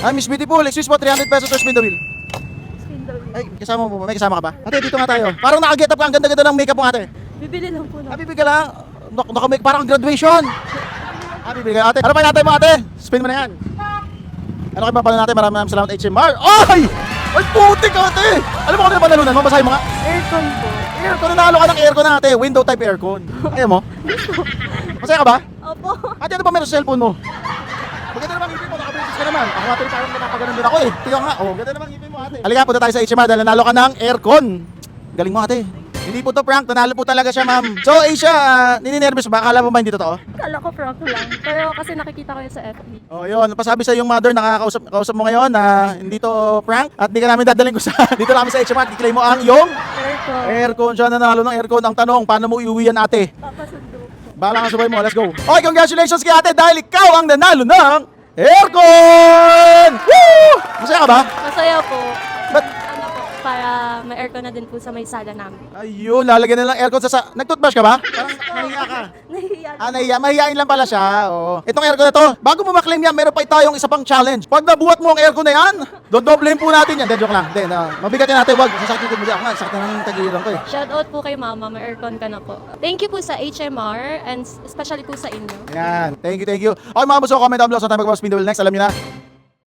Ay, Miss Beautiful, excuse po, 300 pesos to spin the wheel. Spin the wheel. Ay, kasama mo ba? May kasama ka ba? Ate, dito nga tayo. Parang nakaget up ka, ang ganda-ganda ng makeup mo ate. Bibili lang po na. Bibigyan lang. Nakamake parang graduation. Bibigyan ate. Ano pa natin mo ate? Spin mo na yan. Ano kayo mapala natin? Maraming salamat HMR. Ay! Ay, putik ate! Alam mo kung ano na panalunan mo? Basahin mo nga. Aircon po. Aircon, nanalo ka ng aircon na ate. Window type aircon. Ayaw mo? Masaya ka ba? Opo. Ate, ano ba meron sa cellphone mo? Maganda naman ngipin mo, nakabrisis ka naman. Ako ate, parang napapaganon din ako eh. Tingnan nga, oh, ganda naman ngipin mo ate. Halika, punta tayo sa HMR dahil nanalo ka ng aircon. Galing mo ate. Hindi po to prank, nanalo po talaga siya ma'am. So Asia, nininervous ba? Akala mo ba hindi totoo? Kala ko prank lang. Pero kasi nakikita ko yun sa FB. Oh, yun. Pasabi sa yung mother, nakakausap mo ngayon na hindi to prank at hindi ka namin dadaling ko sa dito namin sa HMR. I-claim mo ang yung Aircon. aircon. Siya nanalo ng aircon. Ang tanong, paano mo iuwi yan ate? Papasundo po. Bahala ka sabay mo. Let's go. Okay, congratulations kay ate dahil ikaw ang nanalo ng aircon! Woo! Masaya ka ba? Masaya po. Ba't? Ano po, para may aircon na din po sa may sala namin. Ayun, lalagyan na lang aircon sa... Nag-toothbrush ka ba? Parang nahiya ka. Nahiya. Nahiya. Mahihain lang pala siya. Oo. Itong aircon na to, bago mo maklaim yan, meron pa tayong isa pang challenge. Pag nabuhat mo ang aircon na yan, dodoblehin po natin yan. Then, joke lang. Then, mabigatin natin. Wag, sasakitin mo dyan. Ako nga, sakit na ng tagiliran ko eh. Shoutout po kay mama, may aircon ka na po. Thank you po sa HMR and especially po sa inyo. Yan. Thank you, thank you. Okay mga boss, comment down below sa tayo magpapspin the wheel next. Alam niyo na,